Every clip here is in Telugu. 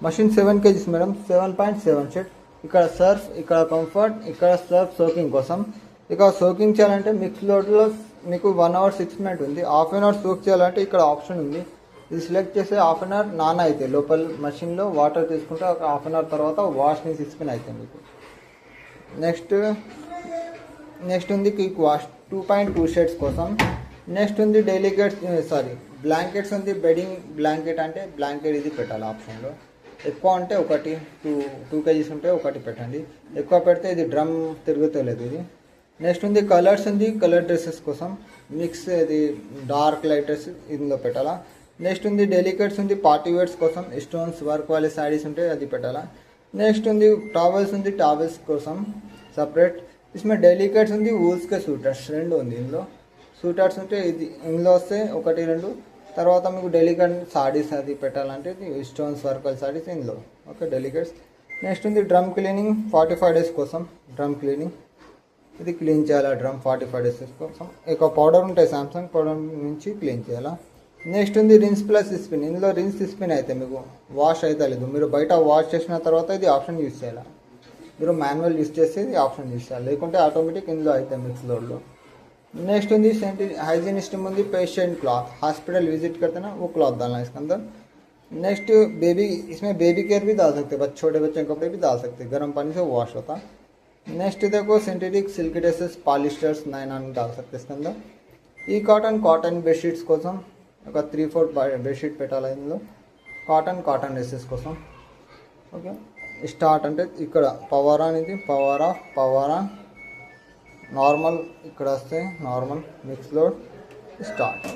మషిన్ 7 kgs మేడం, 7.7 షెట్. ఇక్కడ సర్ఫ్, ఇక్కడ కంఫర్ట్, ఇక్కడ సర్ఫ్ సోకింగ్ కోసం. ఇక సోకింగ్ చేయాలంటే మిక్స్ లోడ్లో మీకు 1 hour 6 minutes ఉంది. హాఫ్ అన్ అవర్ సోక్ చేయాలంటే ఇక్కడ ఆప్షన్ ఉంది. ఇది సెలెక్ట్ చేస్తే హాఫ్ అన్ అవర్ నాన అయితే లోపల మషిన్లో వాటర్ తీసుకుంటే ఒక హాఫ్ అన్ అవర్ తర్వాత వాష్ని 6 అవుతాయి మీకు. నెక్స్ట్ ఉంది క్విక్ వాష్ 2.2 షేడ్స్ కోసం. నెక్స్ట్ ఉంది బ్లాంకెట్స్ ఉంది. బెడ్డింగ్ బ్లాంకెట్ అంటే బ్లాంకెట్ ఇది పెట్టాలి ఆప్షన్లో. ఎక్కువ అంటే ఒకటి 2 kgs ఉంటే ఒకటి పెట్టండి. ఎక్కువ పెడితే ఇది డ్రమ్ తిరుగుతలేదు ఇది. నెక్స్ట్ ఉంది కలర్స్ ఉంది. కలర్ డ్రెస్సెస్ కోసం మిక్స్ ఇది డార్క్ లైటర్స్ ఇందులో పెట్టాలా. నెక్స్ట్ ఉంది డెలికేట్స్ ఉంది. పార్టీ వేర్స్ కోసం స్టోన్స్ వర్క్ వాళ్ళ శారీస్ ఉంటే అది పెట్టాలా. నెక్స్ట్ ఉంది టావెల్స్ ఉంది. టావెల్స్ కోసం సపరేట్. इसमें డెలికేట్స్ ఉంది. వూల్స్కే సూటర్స్ 2 ఉంది ఇందులో. సూటర్స్ ఉంటే ఇది ఇందులో వస్తే 1 2. తర్వాత మీకు డెలికేట్ సారీస్ అది పెట్టాలంటే ఇది స్టోన్స్ వర్క్ వాళ్ళ సారీస్ ఇందులో. Okay delicates. నెక్స్ట్ ఉంది డ్రమ్ క్లీనింగ్ 45 days కోసం. డ్రమ్ క్లీనింగ్ ఇది క్లీన్ చేయాలా డ్రమ్ 45 days కోసం. ఎక్కువ పౌడర్ ఉంటాయి, సామ్సంగ్ పౌడర్ నుంచి క్లీన్ చేయాలా. నెక్స్ట్ ఉంది రిన్స్ ప్లస్ స్పిన్. ఇందులో రిన్స్ స్పిన్ అయితే మీకు వాష్ అయితే లేదు. మీరు బయట వాష్ చేసిన తర్వాత ఇది ఆప్షన్ యూజ్ చేయాలి. మీరు మాన్యువల్ యూజ్ చేస్తే ఇది ఆప్షన్ యూజ్ చేయాలి, లేకుంటే ఆటోమేటిక్ ఇందులో అయితే మిక్స్ లోడ్లో. नेक्स्ट ఉంది हाइजीनिस्ट ఉంది. पेशेंट क्लॉथ हॉस्पिटल विजिट करते ना वो क्लॉथ डालना इसके अंदर. नेक्स्ट बेबी, इसमें बेबी केयर भी डाल सकते हैं, छोटे बच्चे के कपड़े भी डाल सकते हैं, गर्म पानी से वॉश होता. नेक्स्ट देखो सिंथेटिक सिल्क ड्रेसेस पॉलिस्टर्स 9 डाल सकते हैं इसके अंदर. ఈ కాటన్ బెడ్షీట్స్ కోసం ఒక 3-4 బెడ్షీట్ పెట్టాలి ఇందులో. కాటన్ డ్రెస్సెస్ కోసం. ఓకే స్టార్ట్ అంటే ఇక్కడ పవర్ ఆన్, ఇది పవర్ ఆన్ నార్మల్. ఇక్కడ వస్తే నార్మల్ మిక్స్ లోడ్ స్టార్ట్.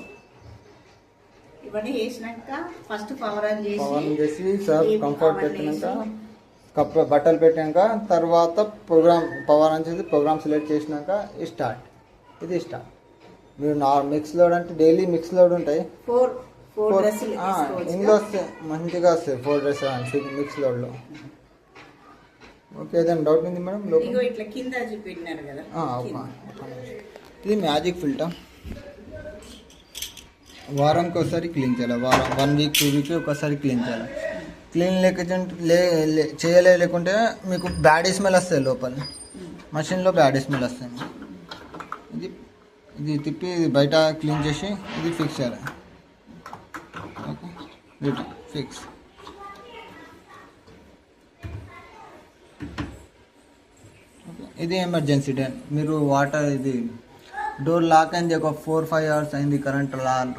ఇవన్నీ చేసినాక ఫస్ట్ పవర్ ఆన్ చేసి సర్ఫ్ కంఫర్ట్ పెట్టినాక బట్టలు పెట్టాక తర్వాత ప్రోగ్రామ్ పవర్ ఆన్ చేసి ప్రోగ్రామ్ సెలెక్ట్ చేసినాక స్టార్ట్. ఇది స్టార్ట్. మీరు మిక్స్ లోడ్ అంటే డైలీ మిక్స్ లోడ్ ఉంటాయి. 4 ఇందులో వస్తే మంచిగా వస్తాయి 4 డ్రెస్ మిక్స్ లోడ్లో. ఓకే ఏదైనా డౌట్ ఉంది మేడం? ఇట్లా కింద చూపెట్టినారు కదా. ఇది మ్యాజిక్ ఫిల్టర్. వారానికి ఒకసారి క్లీన్ చేయాలి. 1 week 2 week ఒకసారి క్లీన్ చేయాలి. క్లీన్ లేకుంటే మీకు బ్యాడ్ స్మెల్ వస్తాయి లోపల మషిన్లో. బ్యాడ్ స్మెల్ వస్తాయి. ఇది తిప్పి బయట క్లీన్ చేసి ఇది ఫిక్స్ చేయాలి. Okay fix. ఇది ఎమర్జెన్సీ టైం. మీరు వాటర్ ఇది డోర్ లాక్ అయింది ఒక 4-5 hours అయింది, కరెంట్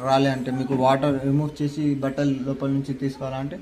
రాలే అంటే మీకు వాటర్ రిమూవ్ చేసి బట్టలు లోపల నుంచి తీసుకోవాలంటే